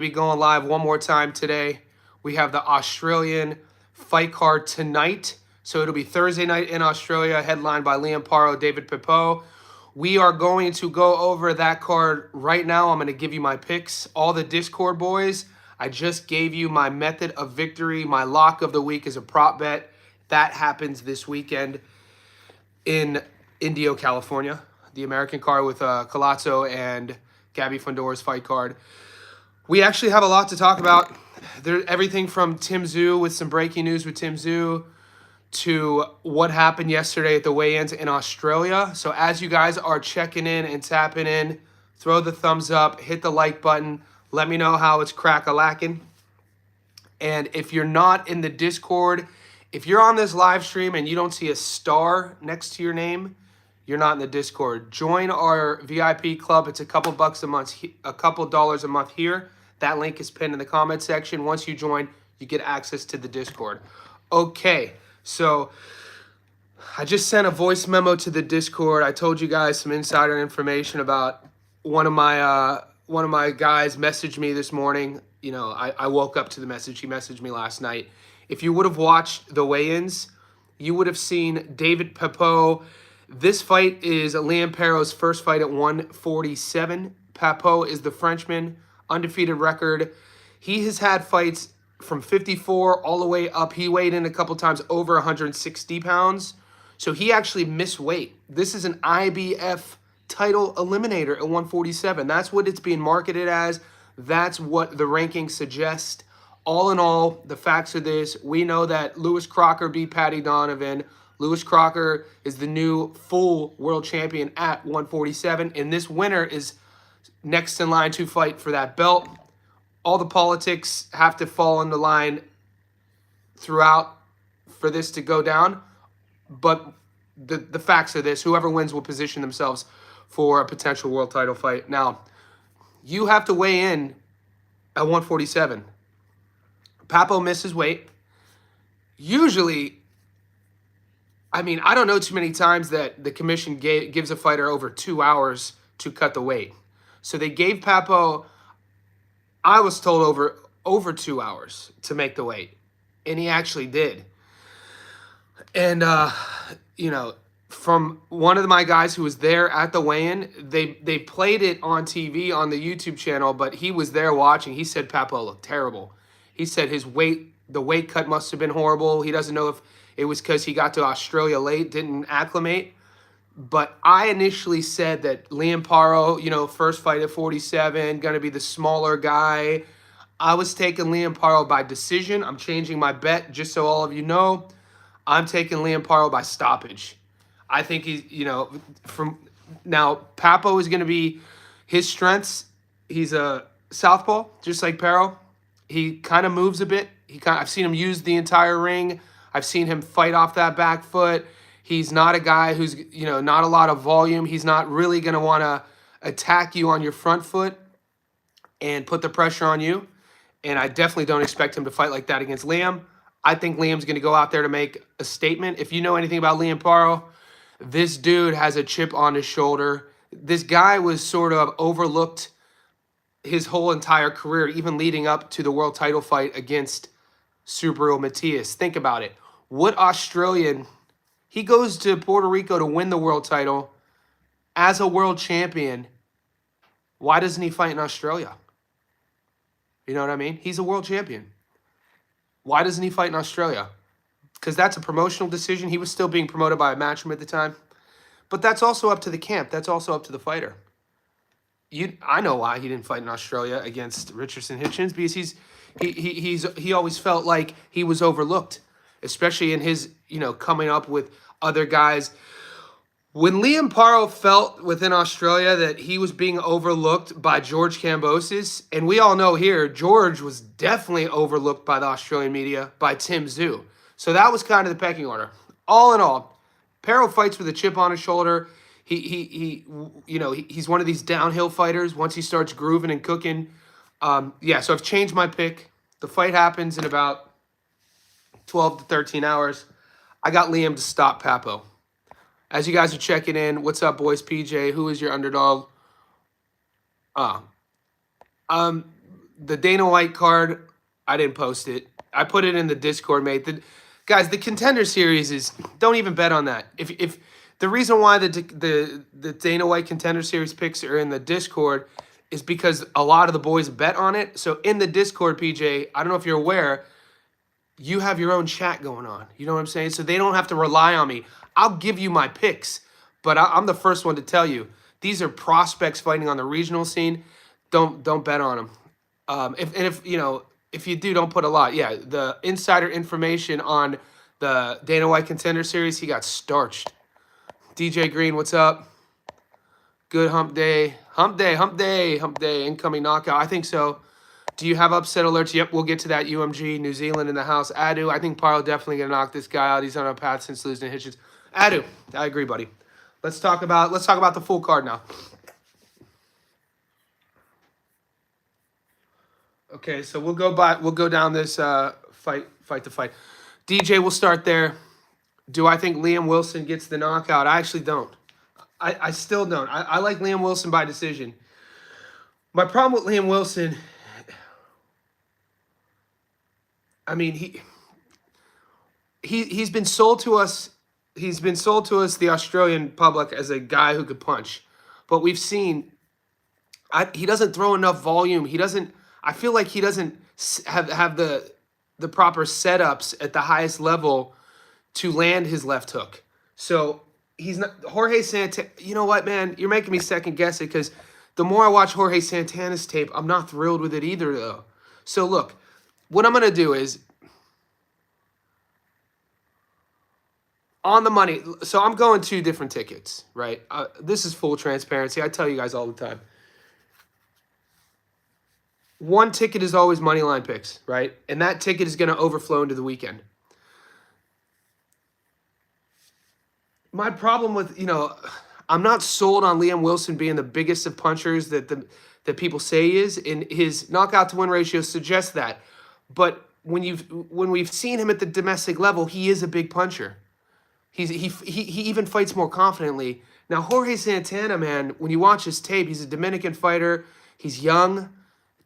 Be going live one more time today. We have the Australian fight card tonight. So it'll be Thursday night in Australia, headlined by Liam Paro, David Papot. We are going to go over that card right now. I'm going to give you my picks. All the Discord boys, I just gave you my method of victory. My lock of the week is a prop bet. That happens this weekend in Indio, California. The American card with Colazzo and Gabby Fondora's fight card. We actually have a lot to talk about. Everything from Tim Tszyu with some breaking news with Tim Tszyu to what happened yesterday at the weigh-ins in Australia. So as you guys are checking in and tapping in, throw the thumbs up, hit the like button. Let me know how it's crack-a-lacking. And if you're not in the Discord, if you're on this live stream and you don't see a star next to your name, you're not in the Discord. Join our VIP club. It's a couple bucks a month, a couple dollars a month here. That link is pinned in the comment section. Once you join, you get access to the Discord. Okay, so I just sent a voice memo to the Discord. I told you guys some insider information about one of my guys messaged me this morning. You know, I woke up to the message. He messaged me last night. If you would have watched the weigh-ins, you would have seen David Papot. This fight is Liam Paro's first fight at 147. Papot is the Frenchman, undefeated record. He has had fights from 54 all the way up. He weighed in a couple times over 160 pounds. So he actually missed weight. This is an IBF title eliminator at 147. That's what it's being marketed as. That's what the rankings suggest. All in all, the facts are this. We know that Lewis Crocker beat Paddy Donovan. Lewis Crocker is the new full world champion at 147. And this winner is next in line to fight for that belt. All the politics have to fall into line throughout for this to go down. But the facts are this. Whoever wins will position themselves for a potential world title fight. Now, you have to weigh in at 147. Papot misses weight. Usually, I mean, I don't know too many times that the commission gives a fighter over 2 hours to cut the weight. So they gave Papot, I was told, over 2 hours to make the weight. And he actually did. And, you know, from one of my guys who was there at the weigh-in, they played it on TV on the YouTube channel, but he was there watching. He said Papot looked terrible. He said the weight cut must have been horrible. He doesn't know if it was because he got to Australia late, didn't acclimate. But I initially said that Liam Paro, you know, first fight at 47, going to be the smaller guy. I was taking Liam Paro by decision. I'm changing my bet just so all of you know. I'm taking Liam Paro by stoppage. I think he's, you know, from now, Papot is going to be his strengths. He's a southpaw, just like Paro. He kind of moves a bit. I've seen him use the entire ring. I've seen him fight off that back foot. He's not a guy who's, you know, not a lot of volume. He's not really going to want to attack you on your front foot and put the pressure on you. And I definitely don't expect him to fight like that against Liam. I think Liam's going to go out there to make a statement. If you know anything about Liam Paro, this dude has a chip on his shoulder. This guy was sort of overlooked his whole entire career, even leading up to the world title fight against Subriel Matias. Think about it. What Australian, he goes to Puerto Rico to win the world title as a world champion. Why doesn't he fight in Australia? You know what I mean? He's a world champion. Why doesn't he fight in Australia? Because that's a promotional decision. He was still being promoted by a matchroom at the time. But that's also up to the camp. That's also up to the fighter. I know why he didn't fight in Australia against Richardson Hitchens, because he always felt like he was overlooked, especially in his, you know, coming up with other guys. When Liam Paro felt within Australia that he was being overlooked by George Kambosos, and we all know here, George was definitely overlooked by the Australian media, by Tim Tszyu. So that was kind of the pecking order. All in all, Paro fights with a chip on his shoulder. He's one of these downhill fighters. Once he starts grooving and cooking, yeah. So I've changed my pick. The fight happens in about 12 to 13 hours. I got Liam to stop Papot. As you guys are checking in, what's up, boys? PJ, who is your underdog? the Dana White card, I didn't post it. I put it in the Discord, mate. Guys, the Contender Series is, don't even bet on that. If the reason why the Dana White Contender Series picks are in the Discord is because a lot of the boys bet on it. So in the Discord, PJ, I don't know if you're aware, you have your own chat going on. You know what I'm saying? So they don't have to rely on me. I'll give you my picks, but I'm the first one to tell you these are prospects fighting on the regional scene. Don't bet on them. If you do, don't put a lot. Yeah, the insider information on the Dana White Contender Series, he got starched. DJ Green, what's up? Good hump day. Hump day, hump day, hump day. Incoming knockout. I think so. Do you have upset alerts? Yep, we'll get to that. UMG, New Zealand in the house. Adu, I think Paro definitely going to knock this guy out. He's on a path since losing to Hitchens. Adu, I agree, buddy. Let's talk about the full card now. Okay, so we'll go down this fight to fight. DJ, we'll start there. Do I think Liam Wilson gets the knockout? I actually don't. I still don't. I like Liam Wilson by decision. My problem with Liam Wilson, I mean, he's been sold to us. He's been sold to us, the Australian public, as a guy who could punch, but we've seen he doesn't throw enough volume. He doesn't. I feel like he doesn't have the proper setups at the highest level to land his left hook. So he's not Jorge Santana. You know what, man? You're making me second guess it because the more I watch Jorge Santana's tape, I'm not thrilled with it either, though. So look, what I'm gonna do is on the money. So I'm going 2 different tickets, right? This is full transparency. I tell you guys all the time. One ticket is always money line picks, right? And that ticket is going to overflow into the weekend. My problem with, I'm not sold on Liam Wilson being the biggest of punchers that people say he is, and his knockout to win ratio suggests that. But when we've seen him at the domestic level, he is a big puncher. He even fights more confidently. Now Jorge Santana, man, when you watch his tape, he's a Dominican fighter. He's young.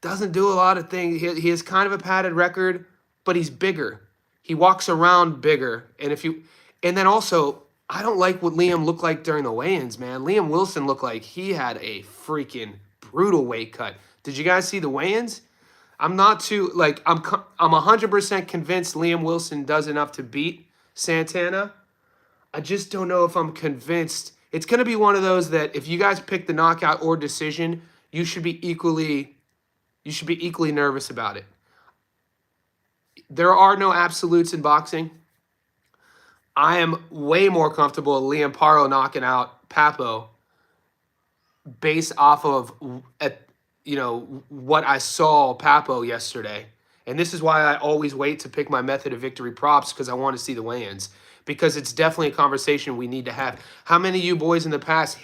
Doesn't do a lot of things. He has kind of a padded record, but he's bigger. He walks around bigger. And then also, I don't like what Liam looked like during the weigh-ins, man. Liam Wilson looked like he had a freaking brutal weight cut. Did you guys see the weigh-ins? I'm not too, I'm 100% convinced Liam Wilson does enough to beat Santana. I just don't know if I'm convinced. It's going to be one of those that if you guys pick the knockout or decision, you should be equally nervous about it. There are no absolutes in boxing. I am way more comfortable with Liam Paro knocking out Papot based off of what I saw Papot yesterday. And this is why I always wait to pick my method of victory props, because I want to see the weigh-ins. Because it's definitely a conversation we need to have. How many of you boys in the past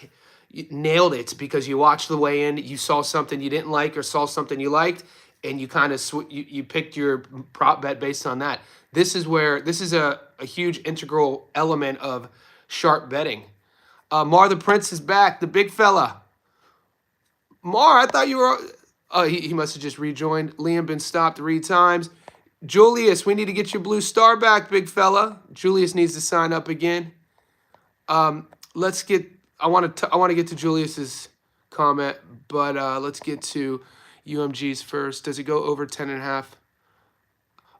nailed it because you watched the weigh-in, you saw something you didn't like or saw something you liked, and you kind of you picked your prop bet based on that? This is a huge integral element of sharp betting. Mar the Prince is back, the big fella. Mar, I thought you were... he must have just rejoined. Liam been stopped 3 times. Julius, we need to get your blue star back, big fella. Julius needs to sign up again. Let's get... I want to get to Julius's comment, but let's get to UMG's first. Does it go over 10.5?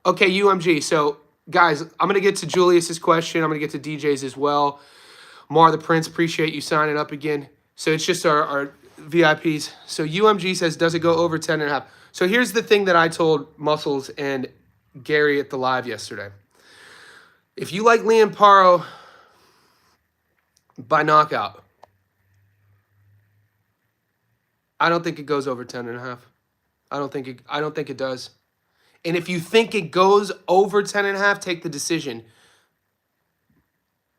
Okay, UMG. So, guys, I'm going to get to Julius's question. I'm going to get to DJ's as well. Mar the Prince, appreciate you signing up again. So it's just our VIPs. So UMG says, does it go over 10.5? So here's the thing that I told Muscles and Gary at the live yesterday. If you like Liam Paro by knockout, I don't think it goes over 10.5. I don't think it does. And if you think it goes over 10.5, take the decision.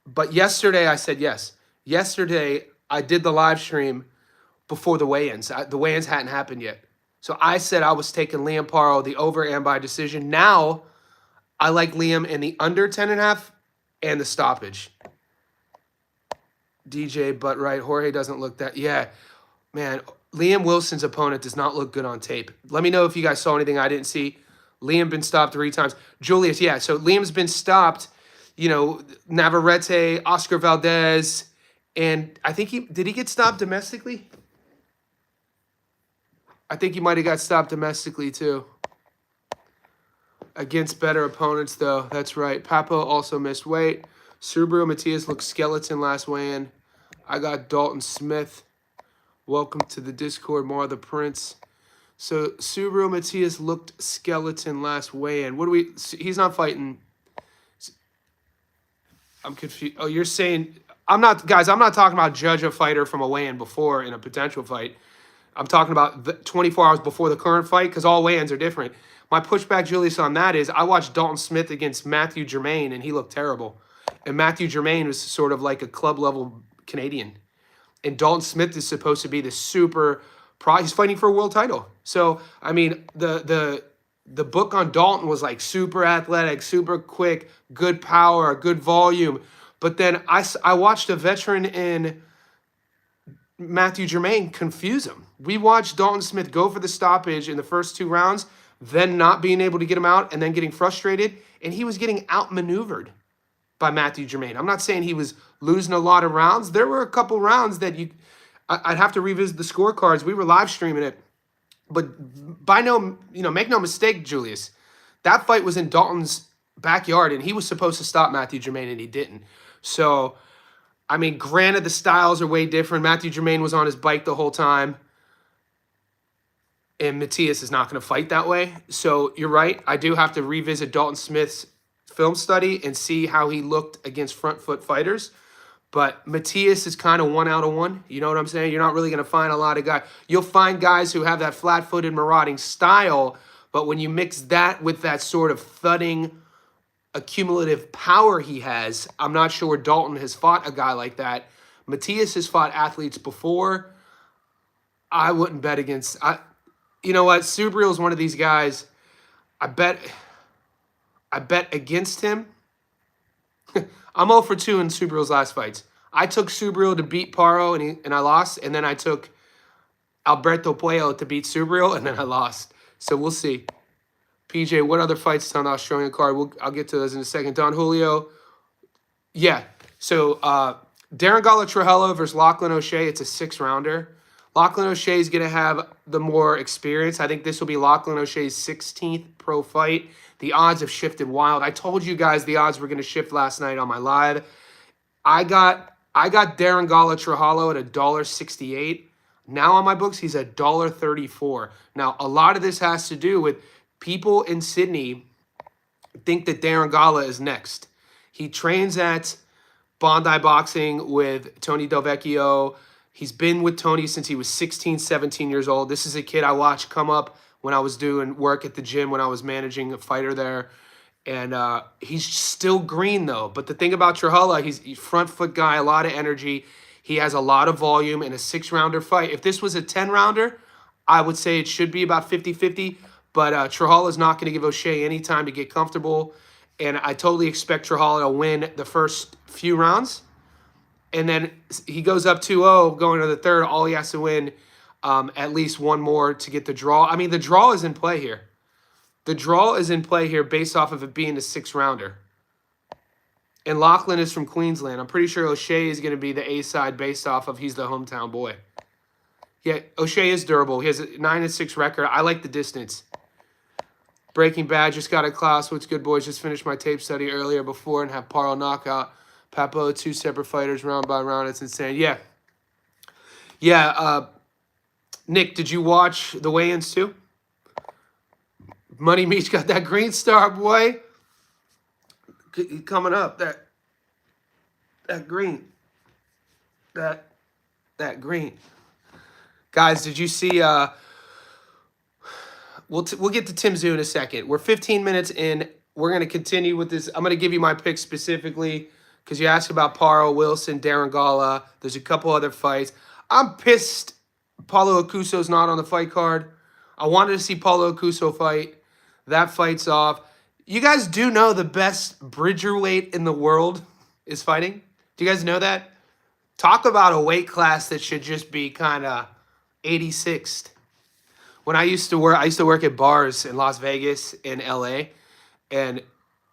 But yesterday I said yes. Yesterday I did the live stream before the weigh-ins. The weigh-ins hadn't happened yet. So I said I was taking Liam Paro, the over and by decision. Now I like Liam in the under 10.5 and the stoppage. DJ, but right, Jorge doesn't look that... Yeah, man, Liam Wilson's opponent does not look good on tape. Let me know if you guys saw anything I didn't see. Liam been stopped 3 times. Julius, yeah. So Liam's been stopped. You know, Navarrete, Oscar Valdez, and I think did he get stopped domestically? I think he might have got stopped domestically too. Against better opponents, though. That's right. Papot also missed weight. Subaru Matias looked skeleton last weigh-in. I got Dalton Smith. Welcome to the Discord, Mar the Prince. So Subaru Matias looked skeleton last weigh-in. What do we? He's not fighting. I'm confused. Oh, you're saying I'm not, guys. I'm not talking about judge a fighter from a weigh-in before in a potential fight. I'm talking about the 24 hours before the current fight because all weigh-ins are different. My pushback, Julius, on that is I watched Dalton Smith against Matthew Germain and he looked terrible. And Matthew Germain was sort of like a club-level Canadian. And Dalton Smith is supposed to be the super pro. He's fighting for a world title. So, I mean, the book on Dalton was like super athletic, super quick, good power, good volume. But then I watched a veteran in Matthew Germain confuse him. We watched Dalton Smith go for the stoppage in the first 2 rounds, then not being able to get him out and then getting frustrated. And he was getting outmaneuvered by Matthew Germain. I'm not saying he was losing a lot of rounds. There were a couple rounds that I'd have to revisit the scorecards. We were live streaming it. But make no mistake, Julius, that fight was in Dalton's backyard and he was supposed to stop Matthew Germain and he didn't. So, I mean, granted, the styles are way different. Matthew Germain was on his bike the whole time. And Matias is not going to fight that way. So, you're right. I do have to revisit Dalton Smith's film study and see how he looked against front foot fighters. But Matias is kind of 1 out of 1. You know what I'm saying? You're not really going to find a lot of guys. You'll find guys who have that flat-footed marauding style, but when you mix that with that sort of thudding, accumulative power he has, I'm not sure Dalton has fought a guy like that. Matias has fought athletes before. I wouldn't bet against... you know what? Subriel is one of these guys. I bet against him. I'm 0 for 2 in Subriel's last fights. I took Subriel to beat Paro and I lost, and then I took Alberto Puello to beat Subriel, and then I lost. So we'll see. PJ, what other fights on the Australian card? I'll get to those in a second. Don Julio. Yeah. So Darren Trujillo versus Lachlan O'Shea. It's a 6-rounder. Lachlan O'Shea is going to have the more experience. I think this will be Lachlan O'Shea's 16th pro fight. The odds have shifted wild. I told you guys the odds were going to shift last night on my live. I got Darren Trujillo at $1.68. Now on my books, he's at $1.34. Now, a lot of this has to do with people in Sydney think that Darren Gala is next. He trains at Bondi Boxing with Tony Del Vecchio. He's been with Tony since he was 16, 17 years old. This is a kid I watched come up when I was doing work at the gym, when I was managing a fighter there. And he's still green, though. But the thing about Trujillo, he's a front foot guy, a lot of energy. He has a lot of volume in a 6-rounder fight. If this was a 10-rounder, I would say it should be about 50-50. But Trujillo is not going to give O'Shea any time to get comfortable. And I totally expect Trujillo to win the first few rounds. And then he goes up 2-0 going to the third. All he has to win at least one more to get the draw. I mean, the draw is in play here. The draw is in play here based off of it being a 6-rounder. And Lachlan is from Queensland. I'm pretty sure O'Shea is going to be the A-side based off of he's the hometown boy. Yeah, O'Shea is durable. He has a 9-6 record. I like the distance. Breaking Bad just got a class. What's good, boys? Just finished my tape study earlier before and have Paro knockout. Papot, 2 separate fighters, round by round. It's insane. Yeah. Yeah, Nick, did you watch the weigh-ins too? Money Meat's got that green star, boy. Coming up, that green. That green. Guys, did you see... We'll get to Tim Tszyu in a second. We're 15 minutes in. We're going to continue with this. I'm going to give you my picks specifically because you asked about Paro, Wilson, Darren Gala. There's a couple other fights. I'm pissed Paulo Acuso's not on the fight card. I wanted to see Paulo Acuso fight. That fight's off. You guys do know the best bridgerweight in the world is fighting? Do you guys know that? Talk about a weight class that should just be kind of 86th. When I used to work at bars in Las Vegas and LA, and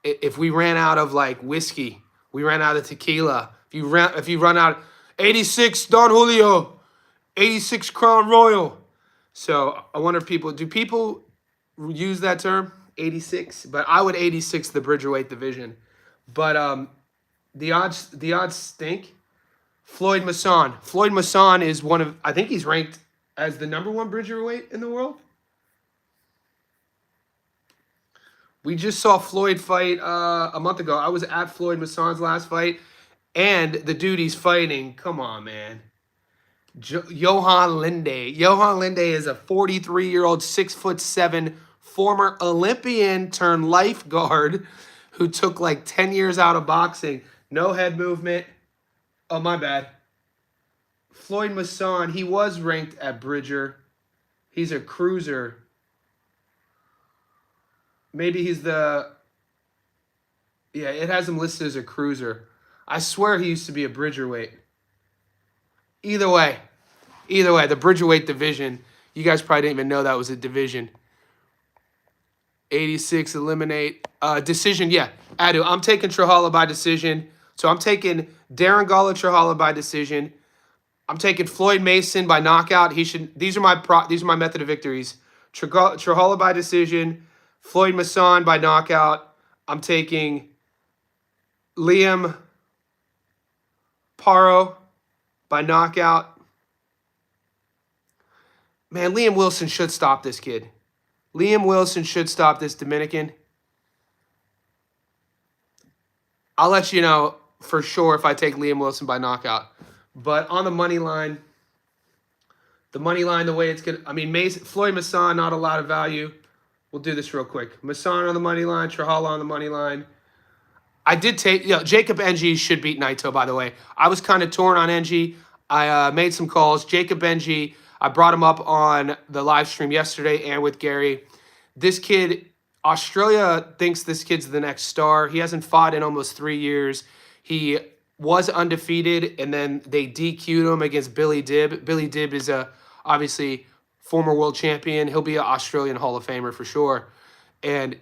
if we ran out of like whiskey, we ran out of tequila. If you run out 86 Don Julio, 86 Crown Royal. So I wonder if people use that term 86, but I would 86 the Bridgerweight division. But the odds stink. Floyd Masson. Floyd Masson is I think he's ranked as the #1 Bridgerweight in the world. We just saw Floyd fight a month ago. I was at Floyd Masson's last fight, and the dude he's fighting, come on, man. Johan Linde. Johan Linde is a 43-year-old, 6'7", former Olympian turned lifeguard who took like 10 years out of boxing. No head movement. Oh, my bad. Floyd Masson, he was ranked at Bridger. He's a cruiser. Maybe he's yeah, it has him listed as a cruiser. I swear he used to be a Bridgerweight. Either way, the Bridgerweight division, you guys probably didn't even know that was a division. 86, eliminate. Decision, yeah. Adu, I'm taking Trahala by decision. So I'm taking Darren Gala Trahala by decision. I'm taking Floyd Mason by knockout. These are my method of victories. Trahala by decision. Floyd Masson by knockout. I'm taking Liam Paro by knockout. Man, Liam Wilson should stop this kid. Liam Wilson should stop this Dominican. I'll let you know for sure if I take Liam Wilson by knockout. But on the money line, the way it's going to... I mean, Floyd Masson, not a lot of value. We'll do this real quick. Masson on the money line, Trahala on the money line. I did take... Jacob Ng should beat Naito, by the way. I was kind of torn on Ng. I made some calls. Jacob Ng, I brought him up on the live stream yesterday and with Gary. This kid, Australia thinks this kid's the next star. He hasn't fought in almost 3 years. He was undefeated, and then they DQ'd him against Billy Dibb. Billy Dibb is obviously former world champion. He'll be an Australian Hall of Famer for sure. And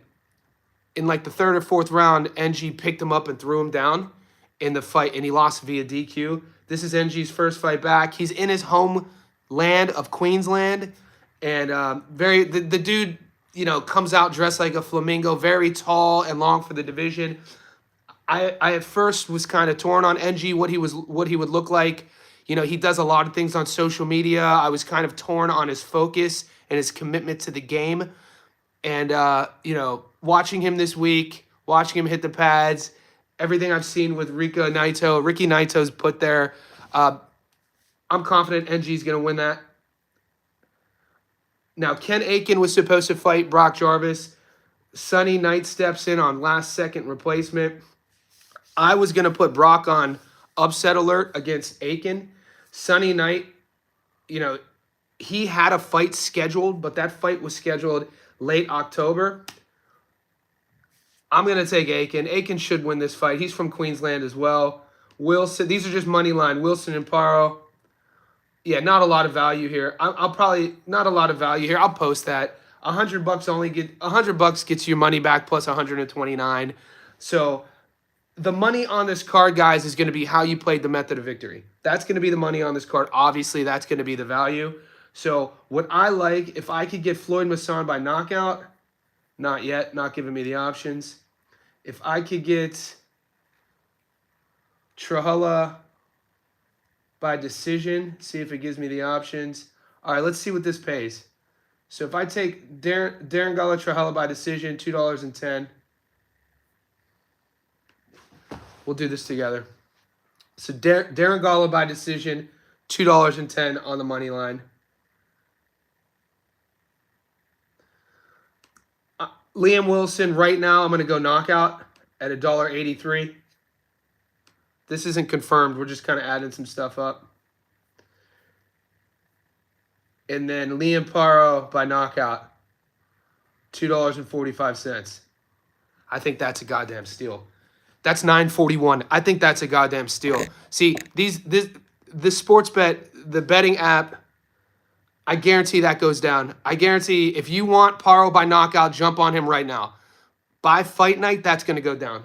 in like the 3rd or 4th round, NG picked him up and threw him down in the fight, and he lost via DQ. This is NG's first fight back. He's in his home land of Queensland, and the dude, comes out dressed like a flamingo, very tall and long for the division. I at first was kind of torn on NG, what he would look like. He does a lot of things on social media. I was kind of torn on his focus and his commitment to the game. And, watching him this week, watching him hit the pads, everything I've seen with Ricky Naito's put there, I'm confident NG's going to win that. Now, Ken Aiken was supposed to fight Brock Jarvis. Sonny Knight steps in on last-second replacement. I was going to put Brock on upset alert against Aiken. Sonny Knight, he had a fight scheduled, but that fight was scheduled late October. I'm going to take Aiken. Aiken should win this fight. He's from Queensland as well. Wilson, these are just money line. Wilson and Paro. Yeah, not a lot of value here. I'll post that. $100 gets your money back plus 129. So the money on this card, guys, is going to be how you played the method of victory. That's going to be the money on this card. Obviously, that's going to be the value. So what I like, if I could get Floyd Masson by knockout, not yet, not giving me the options. If I could get Trahala by decision, see if it gives me the options. All right, let's see what this pays. So if I take Darren Gala Trahala by decision, $2.10. We'll do this together. So Darren Gala by decision, $2.10 on the money line. Liam Wilson, right now, I'm going to go knockout at $1.83. This isn't confirmed. We're just kind of adding some stuff up. And then Liam Paro by knockout, $2.45. I think that's a goddamn steal. That's $9.41. I think that's a goddamn steal. See, the sports bet, the betting app, I guarantee that goes down. I guarantee if you want Paro by knockout, jump on him right now. By fight night, that's going to go down.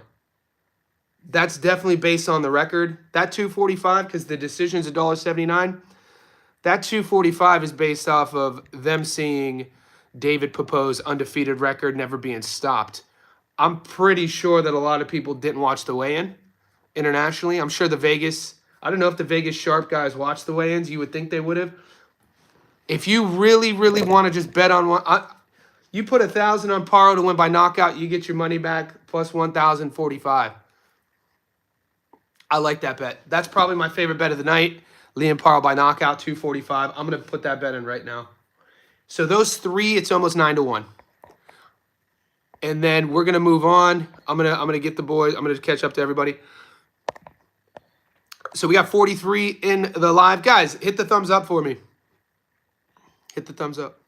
That's definitely based on the record. That 245, because the decision's $1.79, that 245 is based off of them seeing David Papot's undefeated record never being stopped. I'm pretty sure that a lot of people didn't watch the weigh-in internationally. I'm sure I don't know if the Vegas sharp guys watched the weigh-ins. You would think they would have. If you really, really want to just bet on one, you put 1,000 on Paro to win by knockout, you get your money back plus 1,045. I like that bet. That's probably my favorite bet of the night. Liam Paro by knockout, 245. I'm going to put that bet in right now. So those three, it's almost 9-1. And then we're going to move on. I'm gonna get the boys. I'm going to catch up to everybody. So we got 43 in the live. Guys, hit the thumbs up for me. Hit the thumbs up.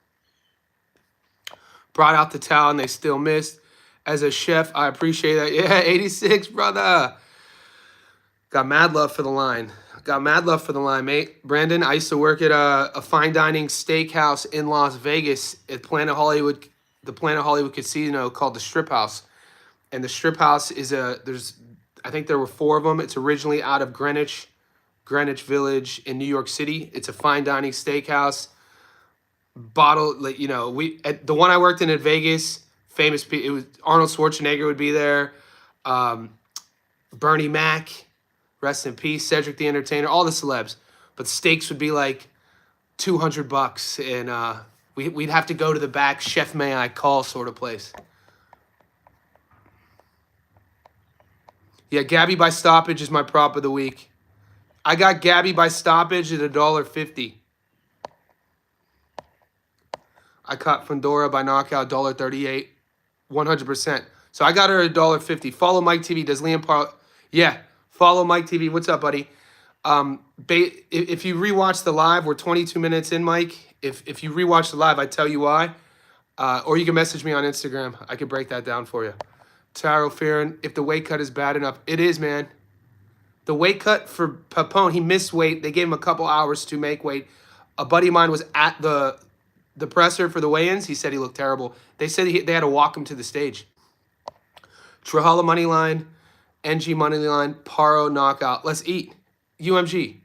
Brought out the towel and they still missed. As a chef, I appreciate that. Yeah, 86, brother. Got mad love for the line. Got mad love for the line, mate. Brandon, I used to work at a fine dining steakhouse in Las Vegas at Planet Hollywood, the Planet Hollywood Casino called the Strip House. And the Strip House is I think there were 4 of them. It's originally out of Greenwich Village in New York City. It's a fine dining steakhouse. The one I worked in Vegas, famous people, it was Arnold Schwarzenegger would be there. Bernie Mac, rest in peace, Cedric the Entertainer, all the celebs. But steaks would be like $200, and we'd have to go to the back, chef may I call sort of place. Yeah, Gabby by stoppage is my prop of the week. I got Gabby by stoppage at $1.50. I caught Fundora by knockout, $1.38, 100%. So I got her at $1.50. Follow Mike TV. Does Liam Paro? Yeah, follow Mike TV. What's up, buddy? If you rewatch the live, we're 22 minutes in, Mike. If you rewatch the live, I tell you why. Or you can message me on Instagram. I can break that down for you. Taro Farron, if the weight cut is bad enough. It is, man. The weight cut for Papot, he missed weight. They gave him a couple hours to make weight. A buddy of mine was at the presser for the weigh-ins. He said he looked terrible. They said they had to walk him to the stage. Trahala money line, NG money line, Paro knockout. Let's eat. UMG.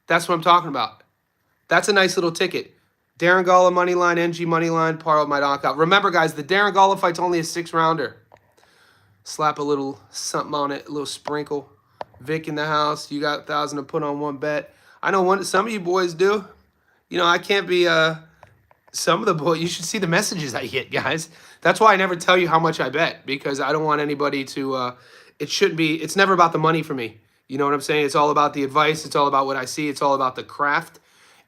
That's what I'm talking about. That's a nice little ticket. Darren Galla money line, NG money line, Paro my knockout. Remember, guys, the Darren Galla fight's only a 6-rounder. Slap a little something on it, a little sprinkle. Vic in the house. You got 1,000 to put on one bet. I know some of you boys do. You know, I can't be some of the boys. You should see the messages I get, guys. That's why I never tell you how much I bet, because I don't want anybody to it's never about the money for me. You know what I'm saying? It's all about the advice. It's all about what I see. It's all about the craft.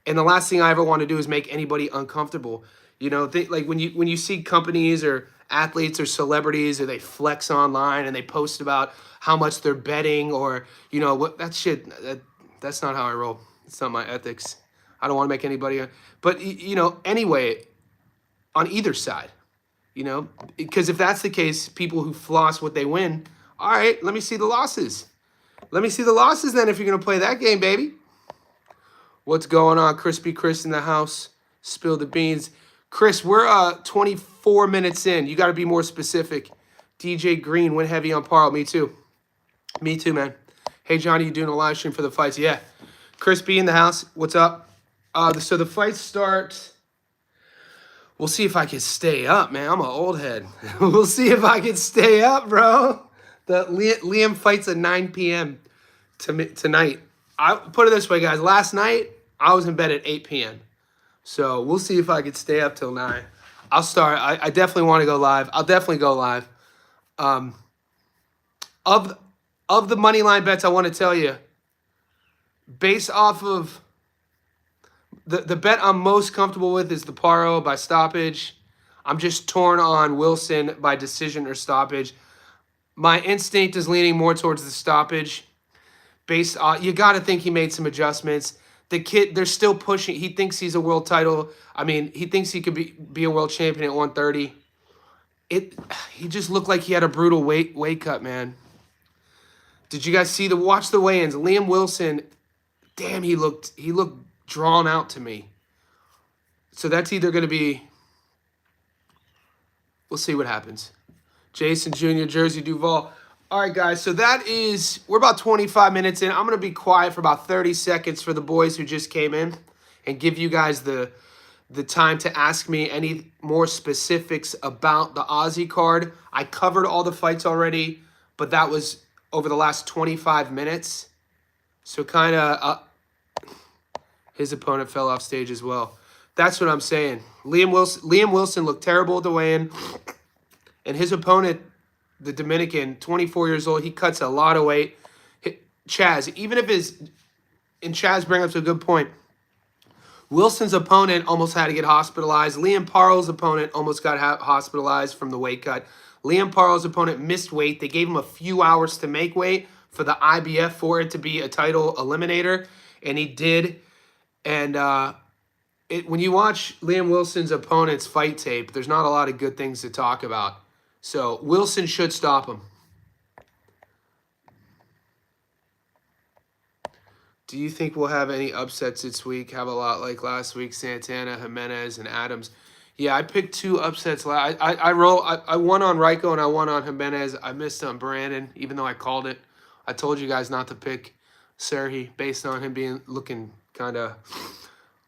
And the last thing I ever want to do is make anybody uncomfortable. You know, like when you see companies or athletes or celebrities, or they flex online and they post about how much they're betting, or, you know, what that shit, that's not how I roll. It's not my ethics. I don't want to make anybody, but, you know, anyway, on either side, you know, because if that's the case, people who floss what they win, all right, let me see the losses. Let me see the losses then if you're going to play that game, baby. What's going on? Crispy Chris in the house. Spill the beans. Chris, we're 24 minutes in. You got to be more specific. DJ Green went heavy on Paro. Me too. Me too, man. Hey, Johnny, you doing a live stream for the fights? Yeah. Chris B in the house. What's up? So the fights start. We'll see if I can stay up, man. I'm an old head. We'll see if I can stay up, bro. The Liam fights at 9 p.m. tonight. I put it this way, guys. Last night, I was in bed at 8 p.m. So we'll see if I can stay up till 9. I'll start. I definitely want to go live. I'll definitely go live. Of the money line bets, I want to tell you, based off of the bet I'm most comfortable with is the Paro by stoppage. I'm just torn on Wilson by decision or stoppage. My instinct is leaning more towards the stoppage. Based on, you got to think he made some adjustments. The kid, they're still pushing. He thinks he's a world title. I mean, he thinks he could be a world champion at 130. He just looked like he had a brutal weight cut, man. Did you guys watch the weigh-ins? Liam Wilson, damn, he looked drawn out to me. So that's either going to be, we'll see what happens. Jason Jr., Jersey Duval. All right, guys, so we're about 25 minutes in. I'm going to be quiet for about 30 seconds for the boys who just came in and give you guys the time to ask me any more specifics about the Aussie card. I covered all the fights already, but that was over the last 25 minutes. So kind of his opponent fell off stage as well. That's what I'm saying. Liam Wilson looked terrible at the weigh-in. And his opponent, the Dominican, 24 years old, he cuts a lot of weight. Chaz, even if and Chaz brings up a good point, Wilson's opponent almost had to get hospitalized. Liam Paro's opponent almost got hospitalized from the weight cut. Liam Paro's opponent missed weight. They gave him a few hours to make weight for the IBF for it to be a title eliminator, and he did. And when you watch Liam Wilson's opponent's fight tape, there's not a lot of good things to talk about. So Wilson should stop him. Do you think we'll have any upsets this week? Have a lot like last week, Santana, Jimenez, and Adams. Yeah, I picked 2 upsets. I won on Ryko and I won on Jimenez. I missed on Brandon, even though I called it. I told you guys not to pick Serhi based on him looking kind of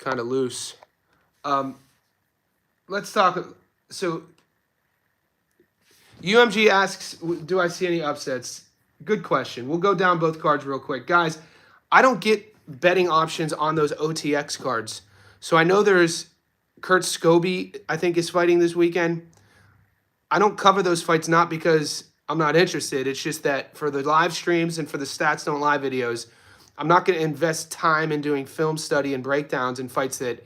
loose. Let's talk. So UMG asks, do I see any upsets? Good question. We'll go down both cards real quick. Guys, I don't get betting options on those OTX cards. So I know there's Kurt Scobie, I think, is fighting this weekend. I don't cover those fights not because I'm not interested. It's just that for the live streams and for the Stats Don't Lie videos, I'm not going to invest time in doing film study and breakdowns in fights that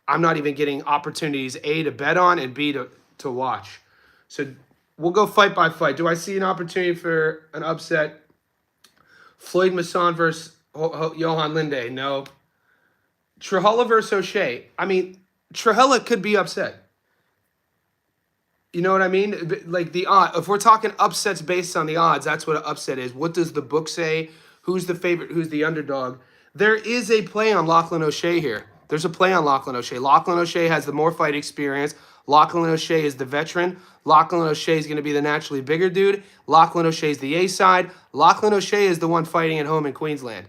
I'm not even getting opportunities, A, to bet on, and B, to watch. So we'll go fight by fight. Do I see an opportunity for an upset? Floyd Masson versus Johan Linde? No. Trujillo versus O'Shea? I mean, Trujillo could be upset. You know what I mean? Like the odd. If we're talking upsets based on the odds, that's what an upset is. What does the book say? Who's the favorite? Who's the underdog? There is a play on Lachlan O'Shea here. There's a play on Lachlan O'Shea. Lachlan O'Shea has the more fight experience. Lachlan O'Shea is the veteran. Lachlan O'Shea is going to be the naturally bigger dude. Lachlan O'Shea is the A side. Lachlan O'Shea is the one fighting at home in Queensland.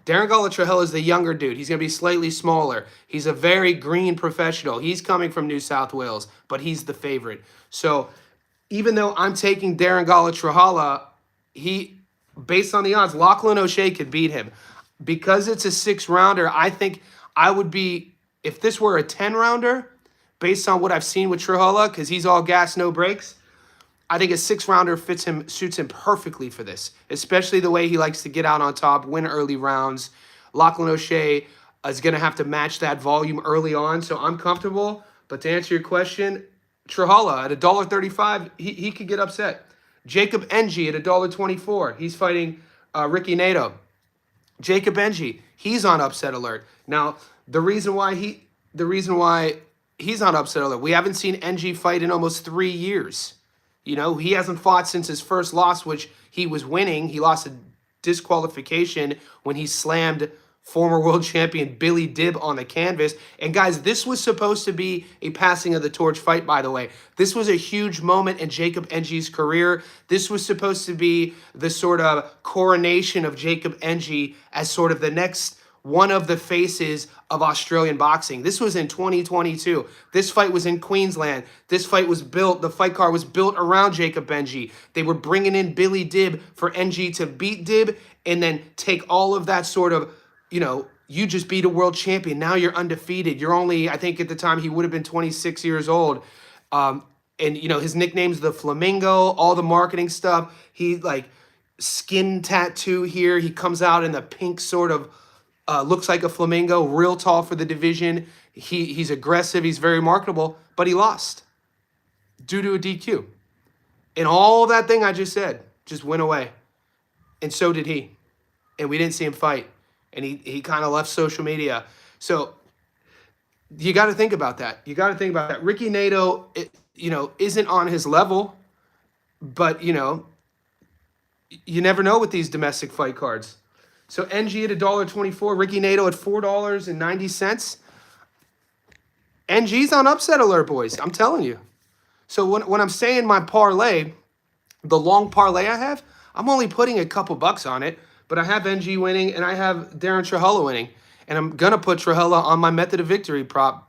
Darren Trujillo is the younger dude. He's going to be slightly smaller. He's a very green professional. He's coming from New South Wales, but he's the favorite. So even though I'm taking Darren Trujillo, based on the odds, Lachlan O'Shea could beat him. Because it's a 6-rounder, I think I would be, if this were a 10-rounder, based on what I've seen with Trujillo, because he's all gas, no brakes, I think a 6-rounder suits him perfectly for this, especially the way he likes to get out on top, win early rounds. Lachlan O'Shea is going to have to match that volume early on, so I'm comfortable. But to answer your question, Trujillo at $1.35, he could get upset. Jacob Ng at $1.24, he's fighting Ricky Nato. Jacob Ng, he's on upset alert. Now, the reason why he's on upset alert, we haven't seen Ng fight in almost 3 years. You know, he hasn't fought since his first loss, which he was winning. He lost a disqualification when he slammed former world champion Billy Dibb on the canvas. And guys, this was supposed to be a passing of the torch fight, by the way. This was a huge moment in Jacob Ng's career. This was supposed to be the sort of coronation of Jacob Ng as sort of the next one of the faces of Australian boxing. This was in 2022. This fight was in Queensland. This fight was built, the fight card was built around Jacob Ng. They were bringing in Billy Dibb for Ng to beat Dibb and then take all of that sort of, you know, you just beat a world champion. Now you're undefeated. You're only, I think at the time he would have been 26 years old. And, you know, his nickname's the Flamingo, all the marketing stuff. He like skin tattoo here. He comes out in the pink sort of, looks like a flamingo, real tall for the division. He's aggressive. He's very marketable, but he lost due to a DQ. And all that thing I just said just went away. And so did he. And we didn't see him fight. And he kind of left social media. So you got to think about that. You got to think about that. Ricky Nato, you know, isn't on his level, but, you know, you never know with these domestic fight cards. So NG at $1.24, Ricky Nato at $4.90. NG's on upset alert, boys. I'm telling you. So when I'm saying my parlay, the long parlay I have, I'm only putting a couple bucks on it, but I have NG winning and I have Darren Trujillo winning. And I'm going to put Trujillo on my method of victory prop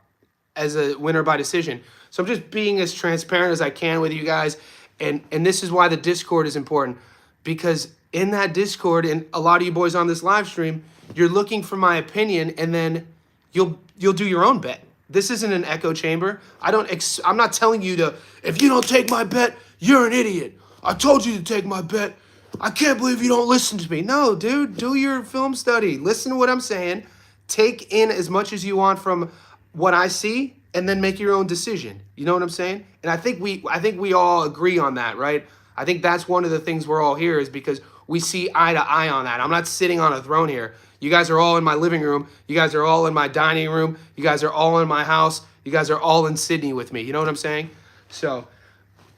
as a winner by decision. So I'm just being as transparent as I can with you guys. And this is why the Discord is important, because in that Discord and a lot of you boys on this live stream, you're looking for my opinion and then you'll do your own bet. This isn't an echo chamber. I'm not telling you to, if you don't take my bet, you're an idiot. I told you to take my bet. I can't believe you don't listen to me. No, dude, do your film study. Listen to what I'm saying. Take in as much as you want from what I see and then make your own decision. You know what I'm saying? And I think we all agree on that, right? I think that's one of the things we're all here is because we see eye to eye on that. I'm not sitting on a throne here. You guys are all in my living room. You guys are all in my dining room. You guys are all in my house. You guys are all in Sydney with me. You know what I'm saying? So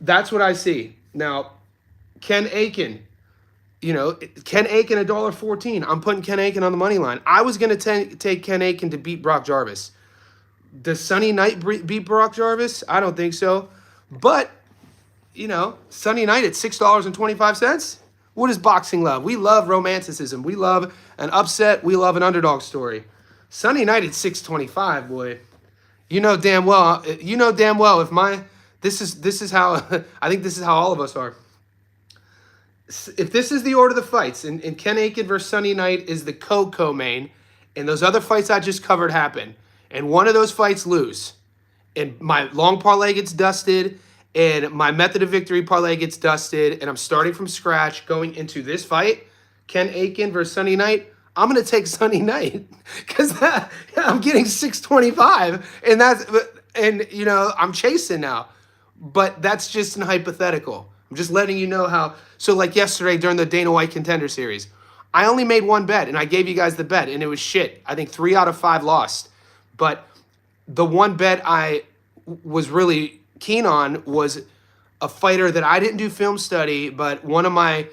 that's what I see. Now, Ken Aiken, Ken Aiken $1.14. I'm putting Ken Aiken on the money line. I was going to take Ken Aiken to beat Brock Jarvis. Does Sunny Knight beat Brock Jarvis? I don't think so. But, Sunny Knight at $6.25. What is boxing love? We love romanticism. We love an upset. We love an underdog story. Sunny Knight at $6.25, boy. You know damn well if this is how I think this is how all of us are. If this is the order of the fights, and Ken Aiken versus Sunny Knight is the co-main, and those other fights I just covered happen, and one of those fights lose, and my long parlay gets dusted, and my method of victory parlay gets dusted, and I'm starting from scratch going into this fight, Ken Aiken versus Sunny Knight, I'm going to take Sunny Knight because I'm getting $6.25, and I'm chasing now. But that's just an hypothetical. I'm just letting you know how. So like yesterday during the Dana White Contender Series, I only made one bet, and I gave you guys the bet, and it was shit. I think 3 out of 5 lost. But the one bet I was really keen on was a fighter that I didn't do film study, but one of my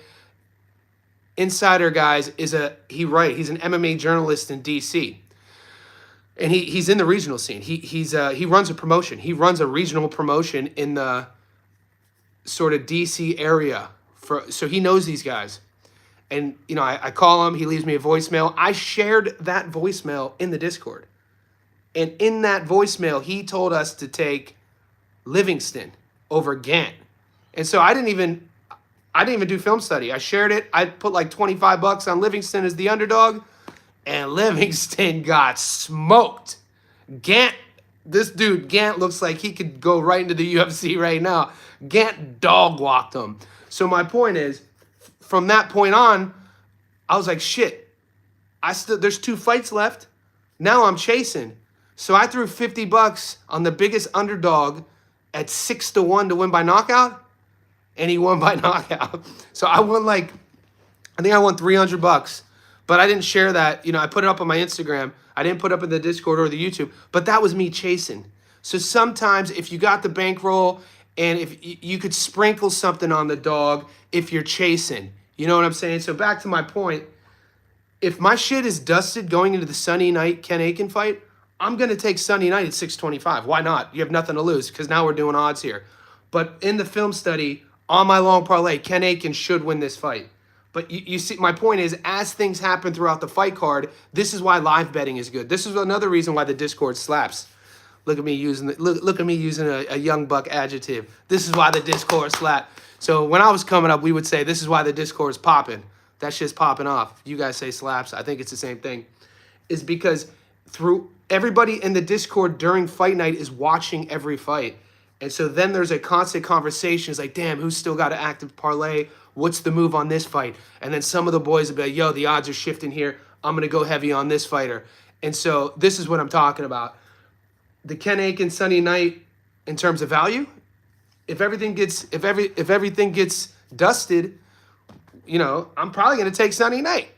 insider guys he's an MMA journalist in DC. And he's in the regional scene. He runs a promotion. He runs a regional promotion in the sort of DC area. So he knows these guys. And, I call him. He leaves me a voicemail. I shared that voicemail in the Discord. And in that voicemail, he told us to take Livingston over Gant. And so I didn't even do film study. I shared it. I put like $25 on Livingston as the underdog. And Livingston got smoked. Gant looks like he could go right into the UFC right now. Gant dog walked him. So my point is, from that point on, I was like, shit. There's 2 fights left. Now I'm chasing. So I threw $50 on the biggest underdog at 6-1 to win by knockout, and he won by knockout. So I won I think I won $300. But I didn't share that. I put it up on my Instagram. I didn't put it up in the Discord or the YouTube. But that was me chasing. So sometimes if you got the bankroll and if you could sprinkle something on the dog if you're chasing. You know what I'm saying? So back to my point. If my shit is dusted going into the Sunny Knight Ken Aiken fight, I'm going to take Sunny Knight at $6.25. Why not? You have nothing to lose because now we're doing odds here. But in the film study, on my long parlay, Ken Aiken should win this fight. But you see, my point is, as things happen throughout the fight card, this is why live betting is good. This is another reason why the Discord slaps. Look at me using a young buck adjective. This is why the Discord slap. So when I was coming up, we would say this is why the Discord is popping. That shit's popping off. You guys say slaps. I think it's the same thing. Is because through everybody in the Discord during fight night is watching every fight. And so then there's a constant conversation. It's like, damn, who's still got an active parlay? What's the move on this fight? And then some of the boys will be like, yo, the odds are shifting here. I'm going to go heavy on this fighter. And so this is what I'm talking about. The Ken Aiken Sunny Knight, in terms of value, if everything gets dusted, I'm probably going to take Sunny Knight.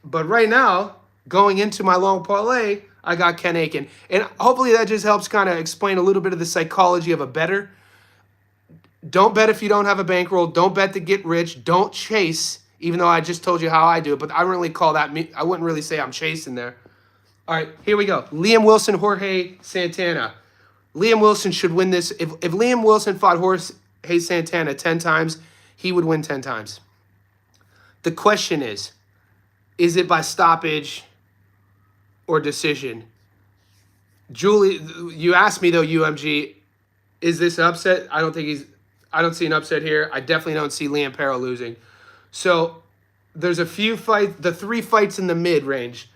But right now, going into my long parlay, I got Ken Aiken. And hopefully that just helps kind of explain a little bit of the psychology of a bettor. Don't bet if you don't have a bankroll. Don't bet to get rich. Don't chase, even though I just told you how I do it. But I wouldn't really call that me. I wouldn't really say I'm chasing there. All right, here we go. Liam Wilson, Jorge Santana. Liam Wilson should win this. If Liam Wilson fought Jorge Santana 10 times, he would win 10 times. The question is it by stoppage or decision? Julie, you asked me though, UMG, is this an upset? I don't see an upset here. I definitely don't see Liam Paro losing. So there's a few fights, the 3 fights in the mid-range.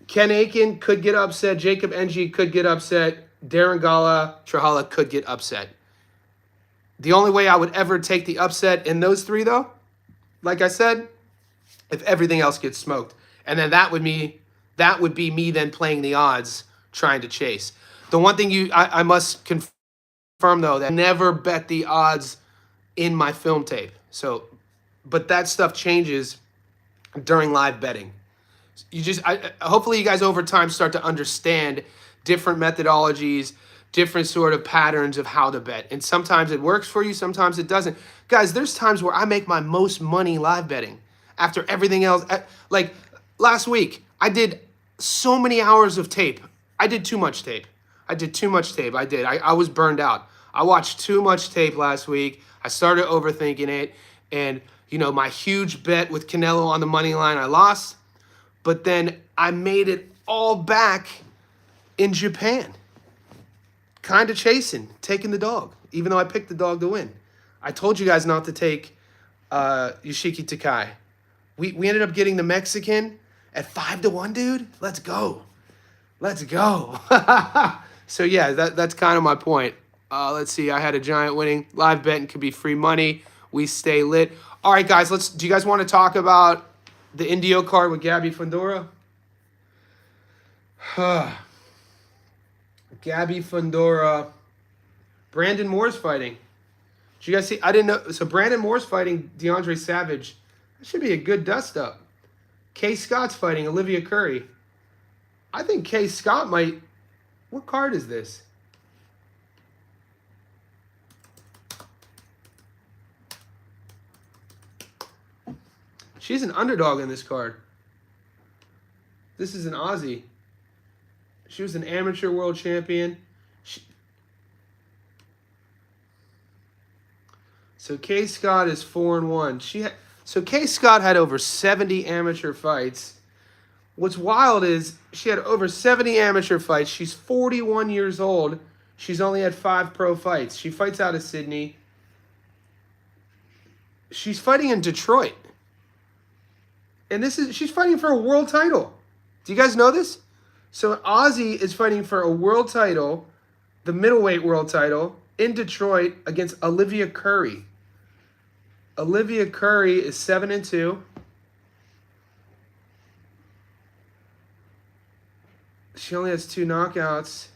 Ken Aiken could get upset. Jacob Ng could get upset. Darren Gala, Trahala could get upset. The only way I would ever take the upset in those 3, though, like I said, if everything else gets smoked. And then that would be me then playing the odds, trying to chase. The one thing I must confirm, though, that I never bet the odds in my film tape. So, but that stuff changes during live betting. Hopefully you guys over time start to understand different methodologies, different sort of patterns of how to bet. And sometimes it works for you, sometimes it doesn't. Guys, there's times where I make my most money live betting after everything else. Like last week, I did so many hours of tape. I did too much tape. I was burned out. I watched too much tape last week. I started overthinking it. And, my huge bet with Canelo on the money line, I lost. But then I made it all back in Japan. Kind of chasing, taking the dog, even though I picked the dog to win. I told you guys not to take Yoshiki Takai. We ended up getting the Mexican at 5-1, dude. Let's go. So yeah, that's kind of my point. Let's see. I had a giant winning. Live betting could be free money. We stay lit. All right, guys. Do you guys want to talk about the Indio card with Gabby Fundora? Gabby Fundora. Brandon Moore's fighting. Did you guys see? I didn't know. So Brandon Moore's fighting DeAndre Savage. That should be a good dust-up. Kay Scott's fighting Olivia Curry. I think Kay Scott might... What card is this? She's an underdog in this card. This is an Aussie. She was an amateur world champion. So Kay Scott is 4-1. So Kay Scott had over 70 amateur fights. What's wild is she had over 70 amateur fights. She's 41 years old. She's only had 5 pro fights. She fights out of Sydney. She's fighting in Detroit. And she's fighting for a world title. Do you guys know this? So Aussie is fighting for a world title, the middleweight world title, in Detroit against Olivia Curry. Olivia Curry is 7-2. She only has 2 knockouts.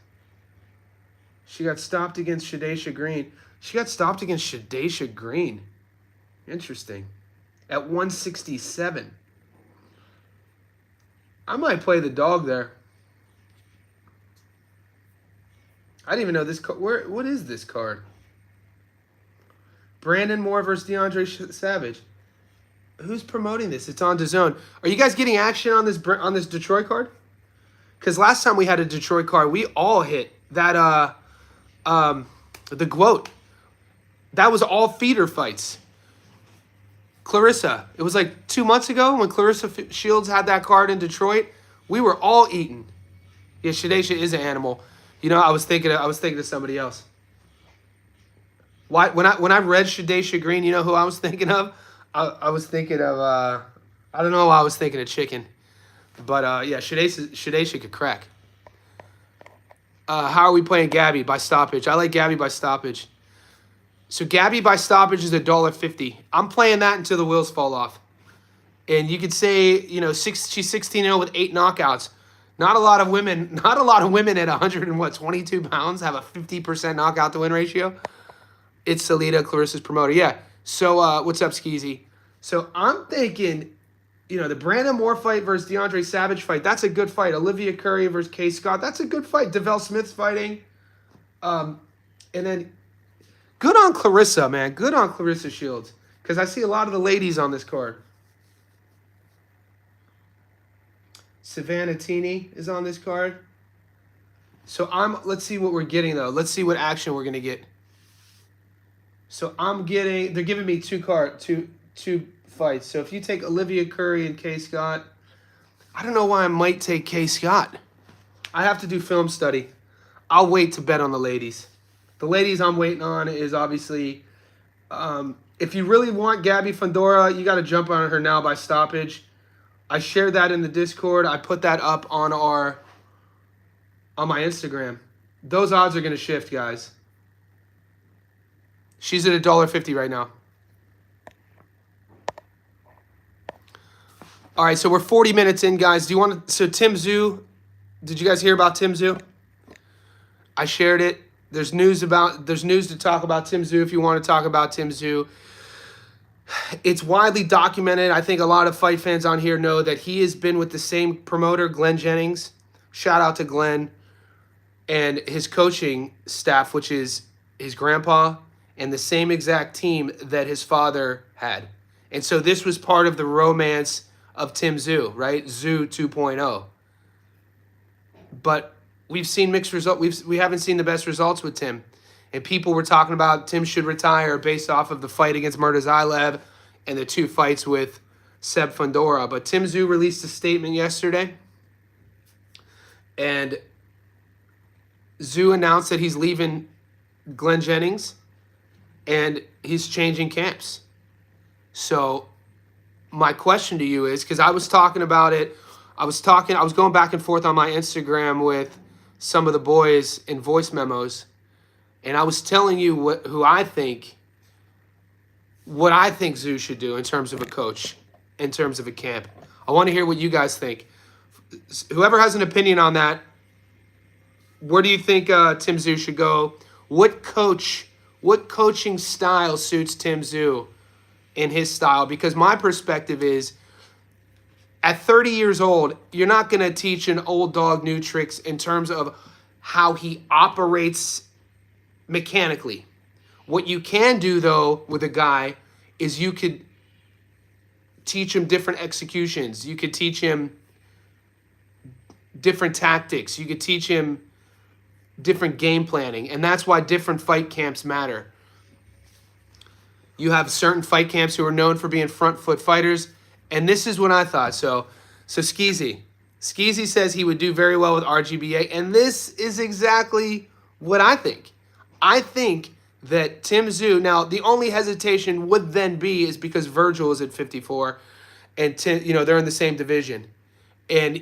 She got stopped against Shadesha Green. Interesting. At 167. I might play the dog there. I didn't even know this card. What is this card? Brandon Moore versus DeAndre Savage. Who's promoting this? It's on DAZN. Are you guys getting action on this Detroit card? Because last time we had a Detroit card, we all hit that the GWOAT. That was all feeder fights. Clarissa, it was like 2 months ago when Clarissa Shields had that card in Detroit. We were all eating. Yeah, Shadesha is an animal. I was thinking of somebody else. Why? When I read Shadesha Green, you know who I was thinking of? I was thinking of I don't know why I was thinking of chicken, but yeah, Shadesha could crack. How are we playing Gabby by stoppage? I like Gabby by stoppage. So Gabby by stoppage is $1.50. I'm playing that until the wheels fall off. And you could say, she's 16-0 with 8 knockouts. Not a lot of women at 122 pounds have a 50% knockout to win ratio. It's Salida, Clarissa's promoter. Yeah. So what's up, Skeezy? So I'm thinking, the Brandon Moore fight versus DeAndre Savage fight, that's a good fight. Olivia Curry versus Kay Scott, that's a good fight. Develle Smith's fighting. And then good on Clarissa, man. Good on Clarissa Shields. Because I see a lot of the ladies on this card. Savannah Teeny is on this card. So let's see what we're getting though. Let's see what action we're gonna get. So they're giving me two fights. So if you take Olivia Curry and Kay Scott, I don't know why I might take Kay Scott. I have to do film study. I'll wait to bet on the ladies. The ladies I'm waiting on is obviously, if you really want Gabby Fundora, you got to jump on her now by stoppage. I shared that in the Discord. I put that up on my Instagram. Those odds are going to shift, guys. She's at $1.50 right now. All right, so we're 40 minutes in, guys. So Tim Tszyu, did you guys hear about Tim Tszyu? I shared it. There's news to talk about Tim Tszyu if you want to talk about Tim Tszyu. It's widely documented. I think a lot of fight fans on here know that he has been with the same promoter, Glenn Jennings. Shout out to Glenn and his coaching staff, which is his grandpa, and the same exact team that his father had. And so this was part of the romance of Tim Tszyu, right? Tszyu 2.0. But we've seen mixed results. We haven't seen the best results with Tim. And people were talking about Tim should retire based off of the fight against Murtazaev and the two fights with Seb Fundora. But Tim Tszyu released a statement yesterday. And Tszyu announced that he's leaving Glenn Jennings and he's changing camps. So my question to you is, because I was talking about it, I was going back and forth on my Instagram with some of the boys in voice memos, and I was telling you what I think Tszyu should do in terms of a coach, in terms of a camp. I want to hear what you guys think. Whoever has an opinion on that, where do you think Tim Tszyu should go? What coaching style suits Tim Tszyu in his style? Because my perspective is, at 30 years old, you're not going to teach an old dog new tricks in terms of how he operates mechanically. What you can do, though, with a guy is you could teach him different executions. You could teach him different tactics. You could teach him different game planning. And that's why different fight camps matter. You have certain fight camps who are known for being front foot fighters. And this is what I thought. So Skeezy says he would do very well with RGBA. And this is exactly what I think. I think that Tim Tszyu, now the only hesitation would then be is because Virgil is at 54 and they're in the same division. And,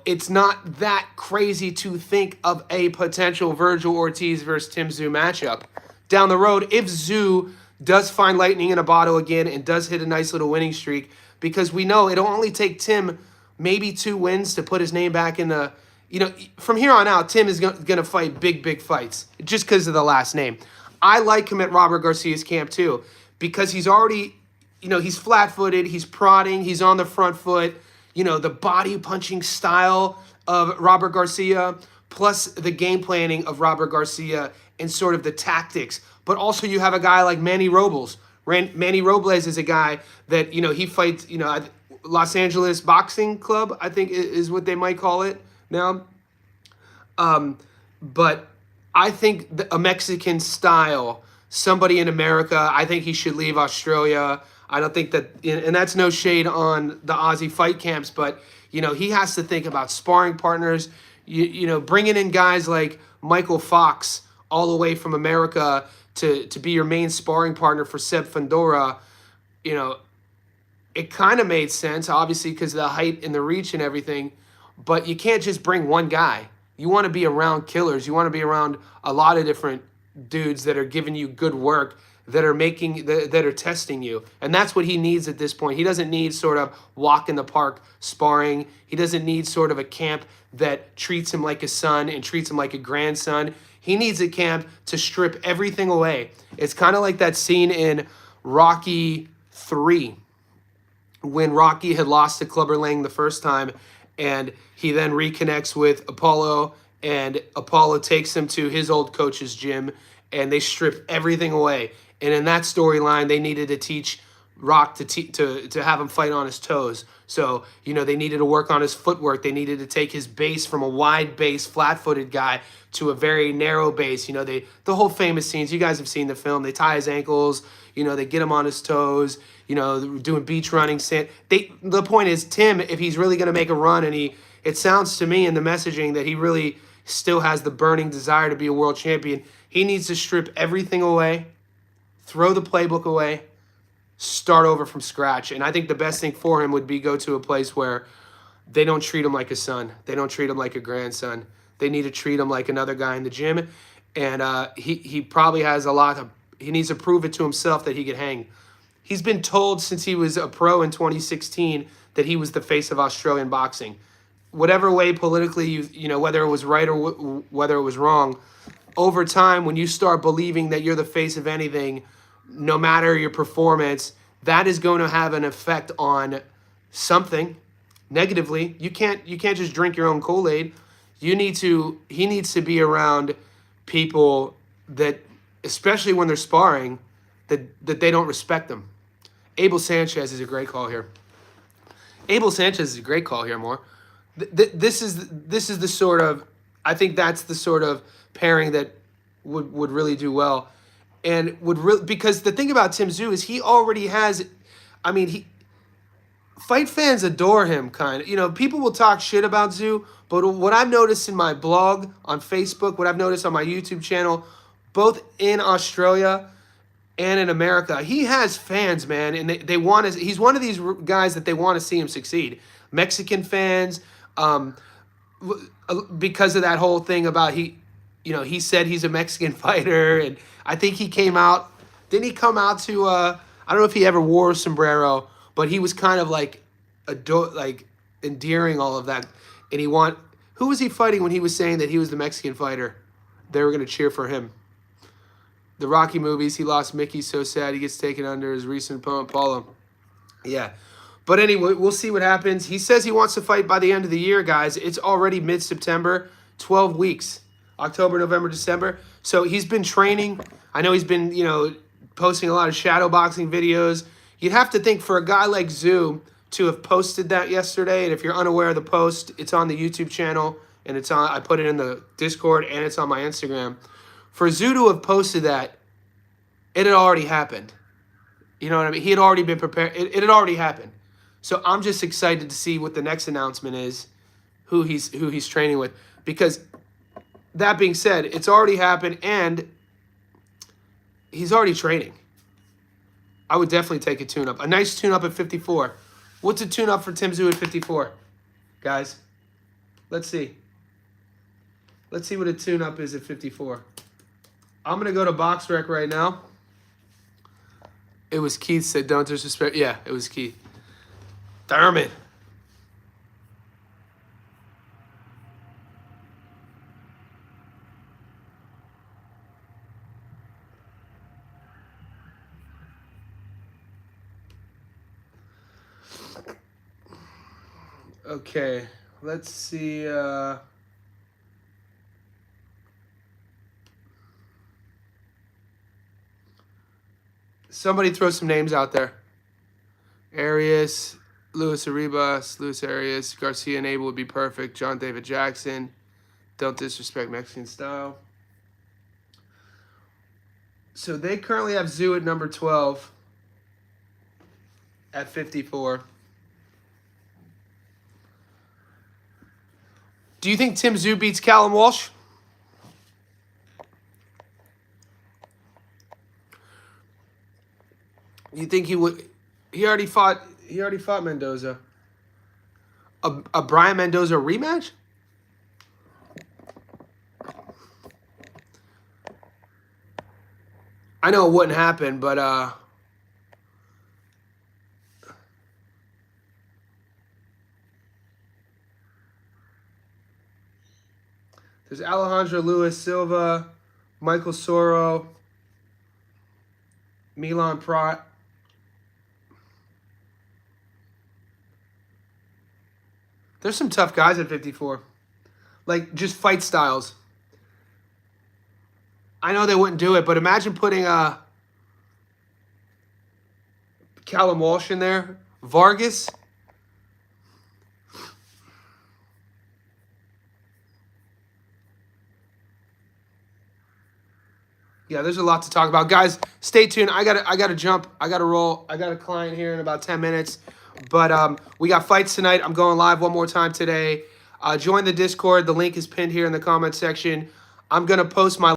it's not that crazy to think of a potential Virgil Ortiz versus Tim Tszyu matchup down the road if Tszyu does find lightning in a bottle again and does hit a nice little winning streak. Because we know it'll only take Tim maybe 2 wins to put his name back in the, from here on out, Tim is going to fight big fights just because of the last name. I like him at Robert Garcia's camp too, because he's already, he's flat-footed, he's prodding, he's on the front foot, the body punching style of Robert Garcia, plus the game planning of Robert Garcia and sort of the tactics. But also you have a guy like Manny Robles. Manny Robles is a guy that, he fights, Los Angeles Boxing Club, I think is what they might call it now. But I think a Mexican style, somebody in America, I think he should leave Australia. I don't think that, and that's no shade on the Aussie fight camps, but, he has to think about sparring partners, bringing in guys like Michael Fox all the way from America to be your main sparring partner for Seb Fundora. It kind of made sense, obviously, because of the height and the reach and everything, but you can't just bring one guy. You want to be around killers. You want to be around a lot of different dudes that are giving you good work, that are testing you. And that's what he needs at this point. He doesn't need sort of walk in the park sparring. He doesn't need sort of a camp that treats him like a son and treats him like a grandson. He needs a camp to strip everything away. It's kind of like that scene in Rocky 3 when Rocky had lost to Clubber Lang the first time, and he then reconnects with Apollo, and Apollo takes him to his old coach's gym, and they strip everything away. And in that storyline, they needed to teach Rock to have him fight on his toes. So, you know, they needed to work on his footwork. They needed to take his base from a wide base, flat-footed guy to a very narrow base. You know, the whole famous scenes, you guys have seen the film. They tie his ankles, you know, they get him on his toes, you know, doing beach running. The point is, Tim, if he's really going to make a run, and it sounds to me in the messaging that he really still has the burning desire to be a world champion, he needs to strip everything away, throw the playbook away, start over from scratch. And I think the best thing for him would be go to a place where they don't treat him like a son. They don't treat him like a grandson. They need to treat him like another guy in the gym. And he probably has a lot of, he needs to prove it to himself that he could hang. He's been told since he was a pro in 2016 that he was the face of Australian boxing. Whatever way politically, you know, whether it was right or whether it was wrong, over time, when you start believing that you're the face of anything, no matter your performance, that is going to have an effect on something negatively. You can't just drink your own Kool-Aid. He needs to be around people that, especially when they're sparring, that they don't respect them. Abel Sanchez is a great call here. Abel Sanchez is a great call here, Moore. This is the sort of, I think that's the sort of pairing that would really do well. And because the thing about Tim Tszyu is he already has, I mean, fight fans adore him, kind of. You know, people will talk shit about Tszyu, but what I've noticed in my blog, on Facebook, what I've noticed on my YouTube channel, both in Australia and in America, he has fans, man, and they want to. He's one of these guys that they want to see him succeed. Mexican fans, because of that whole thing about he said he's a Mexican fighter, and I think he came out. Didn't he come out to? I don't know if he ever wore a sombrero, but he was kind of like endearing all of that. And who was he fighting when he was saying that he was the Mexican fighter? They were going to cheer for him. The Rocky movies, he lost Mickey, so sad he gets taken under his recent opponent, Paulo. Yeah. But anyway, we'll see what happens. He says he wants to fight by the end of the year, guys. It's already mid-September, 12 weeks. October, November, December. So he's been training. I know he's been, you know, posting a lot of shadow boxing videos. You'd have to think for a guy like Tszyu to have posted that yesterday, and if you're unaware of the post, it's on the YouTube channel, and I put it in the Discord, and it's on my Instagram. For Tszyu to have posted that, it had already happened. You know what I mean? He had already been prepared. It had already happened. So I'm just excited to see what the next announcement is, who he's training with. Because that being said, it's already happened, and he's already training. I would definitely take a tune-up. A nice tune-up at 54. What's a tune-up for Tim Tszyu at 54? Guys, let's see. Let's see what a tune-up is at 54. I'm going to go to BoxRec right now. It was Keith said, don't disrespect. Yeah, it was Keith. Darn it. Okay, let's see. Somebody throw some names out there. Arias, Luis Arribas, Luis Arias, Garcia and Abel would be perfect. John David Jackson. Don't disrespect Mexican style. So they currently have Tszyu at number 12 at 54. Do you think Tim Tszyu beats Callum Walsh? You think he would? He already fought Mendoza. A Brian Mendoza rematch? I know it wouldn't happen, but there's Alejandro Luis Silva, Michael Soro, Milan Prat. There's some tough guys at 54. Like, just fight styles. I know they wouldn't do it, but imagine putting Callum Walsh in there. Vargas. Yeah, there's a lot to talk about. Guys, stay tuned. I gotta jump. I gotta roll. I got a client here in about 10 minutes. But we got fights tonight. I'm going live one more time today. Join the Discord. The link is pinned here in the comment section. I'm gonna post my